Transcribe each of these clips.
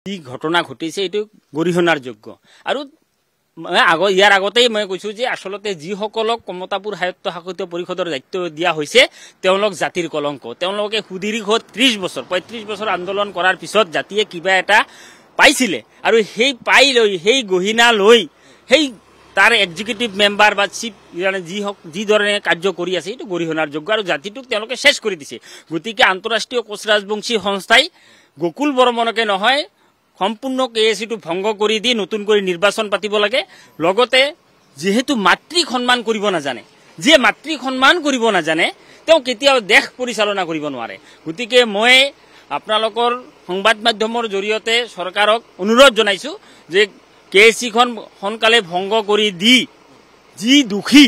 যি ঘটনা ঘটিছে এইটো গৰিহণাৰ যোগ্য আৰু ইয়াৰ আগতেই মই কৈছোঁ যে আচলতে যিসকলক কমতাপুৰ সাহিত্য শাসিত পৰিষদৰ দায়িত্ব দিয়া হৈছে তেওঁলোক জাতিৰ কলংক। তেওঁলোকে সুদীৰ্ঘ ৩০ বছৰ ৩৫ বছৰ আন্দোলন কৰাৰ পিছত জাতিয়ে কিবা এটা পাইছিলে আৰু সেই পাই লৈ সেই গহিনা লৈ সেই তাৰ এক্সিকিউটিভ মেম্বাৰ বা চিফ যি ধৰণে কাৰ্য কৰি আছে এইটো গৰিহণাৰ যোগ্য আৰু জাতিটোক তেওঁলোকে শেষ কৰি দিছে। গতিকে আন্তঃৰাষ্ট্ৰীয় কোচ ৰাজবংশী সংস্থাই গকুল বৰ্মনকে নহয় সম্পূৰ্ণ কেএচিটো ভংগ কৰি দি নতুন কৰি নিৰ্বাচন পাতিব লাগে। লগতে যেহেতু মাতৃক সন্মান কৰিব নাজানে, যিয়ে মাতৃক সন্মান কৰিব নাজানে তেওঁ কেতিয়াও দেশ পৰিচালনা কৰিব নোৱাৰে। গতিকে মই আপোনালোকৰ সংবাদ মাধ্যমৰ জৰিয়তে চৰকাৰক অনুৰোধ জনাইছোঁ যে কেএচিখন সোনকালে ভংগ কৰি দি যি দুখী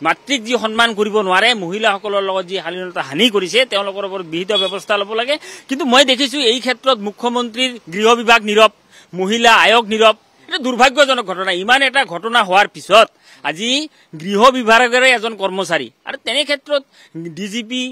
মাতৃক যি সন্মান কৰিব নোৱাৰে, মহিলাসকলৰ লগত যি শালীনতা হানি কৰিছে তেওঁলোকৰ ওপৰত বিহিত ব্যৱস্থা ল'ব লাগে। কিন্তু মই দেখিছোঁ এই ক্ষেত্ৰত মুখ্যমন্ত্ৰীৰ গৃহ বিভাগ নীৰৱ, মহিলা আয়োগ নীৰৱ। এটা দুৰ্ভাগ্যজনক ঘটনা। ইমান এটা ঘটনা হোৱাৰ পিছত আজি গৃহ বিভাগৰে এজন কৰ্মচাৰী আৰু তেনে ক্ষেত্ৰত ডিজিপি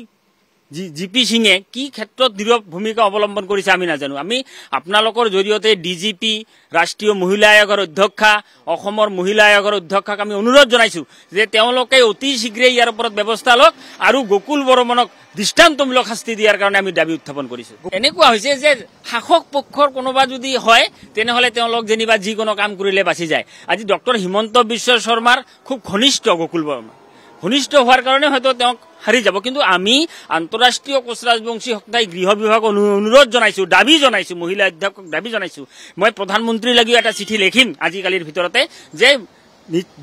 জিপি সিঙে কি ক্ষেত্ৰত নীৰৱ ভূমিকা অৱলম্বন কৰিছে আমি নাজানো। আমি আপোনালোকৰ জৰিয়তে ডিজিপি, ৰাষ্ট্ৰীয় মহিলা আয়োগৰ অধ্যক্ষা, অসমৰ মহিলা আয়োগৰ অধ্যক্ষক আমি অনুৰোধ জনাইছোঁ যে তেওঁলোকে অতি শীঘ্ৰে ইয়াৰ ওপৰত ব্যৱস্থা লওক আৰু গকুল বৰ্মনক দৃষ্টান্তমূলক শাস্তি দিয়াৰ কাৰণে আমি দাবী উত্থাপন কৰিছোঁ। এনেকুৱা হৈছে যে শাসক পক্ষৰ কোনোবা যদি হয় তেনেহ'লে তেওঁলোক যেনিবা যিকোনো কাম কৰিলে বাচি যায়। আজি ডক্টৰ হিমন্ত বিশ্ব শৰ্মাৰ খুব ঘনিষ্ঠ গকুল বৰ্মন, ঘনিষ্ঠ হোৱাৰ কাৰণে হয়তো তেওঁক হাৰি যাব। কিন্তু আমি আন্তঃৰাষ্ট্ৰীয় কোচ ৰাজবংশী সংস্থাই গৃহ বিভাগক অনুৰোধ জনাইছোঁ, দাবী জনাইছোঁ, মহিলা অধ্যক্ষক দাবী জনাইছোঁ। মই প্ৰধানমন্ত্ৰীলৈও এটা চিঠি লিখিম আজিকালিৰ ভিতৰতে যে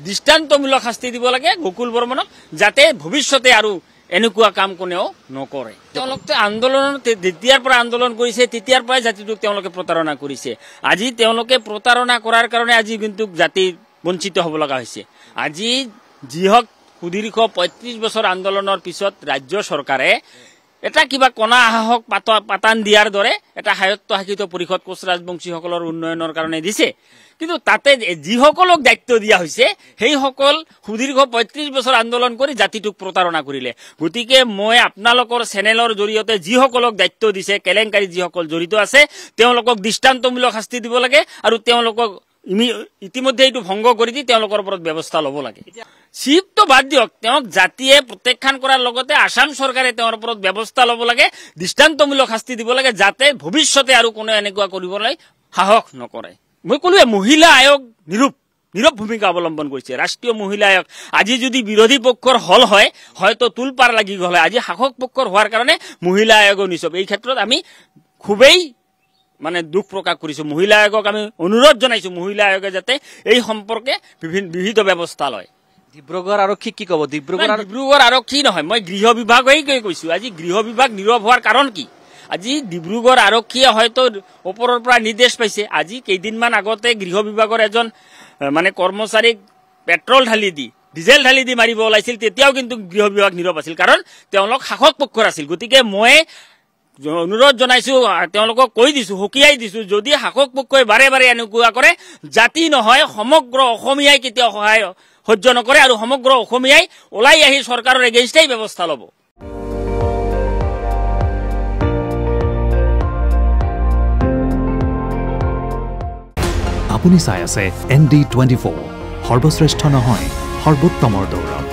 দৃষ্টান্তমূলক শাস্তি দিব লাগে গকুল বৰ্মনক, যাতে ভৱিষ্যতে আৰু এনেকুৱা কাম কোনেও নকৰে। তেওঁলোকে আন্দোলনত যেতিয়াৰ পৰা আন্দোলন কৰিছে তেতিয়াৰ পৰাই জাতিটোক তেওঁলোকে প্ৰতাৰণা কৰিছে। আজি তেওঁলোকে প্ৰতাৰণা কৰাৰ কাৰণে আজি কিন্তু জাতি বঞ্চিত হ'ব লগা হৈছে। আজি যি হওক সুদীৰ্ঘ ৩৫ বছৰ আন্দোলনৰ পিছত ৰাজ্য চৰকাৰে এটা কিবা কণা সাহস পাতান দিয়াৰ দৰে এটা স্বায়ত্তশাসিত পৰিষদ কোচ ৰাজবংশীসকলৰ উন্নয়নৰ কাৰণে দিছে। কিন্তু তাতে যিসকলক দায়িত্ব দিয়া হৈছে সেইসকল সুদীৰ্ঘ ৩৫ বছৰ আন্দোলন কৰি জাতিটোক প্ৰতাৰণা কৰিলে। গতিকে মই আপোনালোকৰ চেনেলৰ জৰিয়তে যিসকলক দায়িত্ব দিছে, কেলেংকাৰী যিসকল জড়িত আছে তেওঁলোকক দৃষ্টান্তমূলক শাস্তি দিব লাগে আৰু তেওঁলোকক ইতিমধ্যে এইটো ভংগ কৰি দি তেওঁলোকৰ ওপৰত ব্যৱস্থা ল'ব লাগে। চিফটো বাদ দিয়ক, তেওঁক জাতিয়ে প্ৰত্যাখ্যান কৰাৰ লগতে আসাম চৰকাৰে তেওঁৰ ওপৰত ব্যৱস্থা ল'ব লাগে, দৃষ্টান্তমূলক শাস্তি দিব লাগে, যাতে ভৱিষ্যতে আৰু কোনো এনেকুৱা কৰিবলৈ সাহস নকৰে। মই ক'লোৱে মহিলা আয়োগ নীৰৱ ভূমিকা অৱলম্বন কৰিছে। ৰাষ্ট্ৰীয় মহিলা আয়োগ আজি যদি বিৰোধী পক্ষৰ হল হয় হয়তো তুলপাৰ লাগি গ'ল হয়। আজি শাসক পক্ষৰ হোৱাৰ কাৰণে মহিলা আয়োগো নীৰৱ। এই ক্ষেত্ৰত আমি খুবেই দুখ প্ৰকাশ কৰিছোঁ। মহিলা আয়োগক আমি অনুৰোধ জনাইছোঁ মহিলা আয়োগে যাতে এই সম্পৰ্কে বিহিত ব্যৱস্থা লয়। ডিব্ৰুগড় আৰক্ষী কি ক'ব? ডিব্ৰুগড় আৰক্ষী নহয়, মই গৃহ বিভাগেই কৈছোঁ। আজি গৃহ বিভাগ নীৰৱ হোৱাৰ কাৰণ কি? আজি ডিব্ৰুগড় আৰক্ষীয়ে হয়তো ওপৰৰ পৰা নিৰ্দেশ পাইছে। আজি কেইদিনমান আগতে গৃহ বিভাগৰ এজন কৰ্মচাৰীক পেট্ৰল ঢালি দি ডিজেল ঢালি দি মাৰিব ওলাইছিল, তেতিয়াও কিন্তু গৃহ বিভাগ নীৰৱ আছিল, কাৰণ তেওঁলোক শাসক পক্ষৰ আছিল। গতিকে মই অনুৰোধ জনাইছোঁ, তেওঁলোকক কৈ দিছোঁ, সকীয়াই দিছোঁ, যদি শাসক পক্ষই বাৰে বাৰে এনেকুৱা কৰে জাতি নহয় সমগ্ৰ অসমীয়াই কেতিয়াও সহ্য নকৰে আৰু সমগ্ৰ অসমীয়াই ওলাই আহি চৰকাৰৰ এগেইনষ্টেই ব্যৱস্থা ল'ব। আপুনি চাই আছে ND24, সৰ্বশ্ৰেষ্ঠ নহয় সৰ্বোত্তমৰ দৌৰ।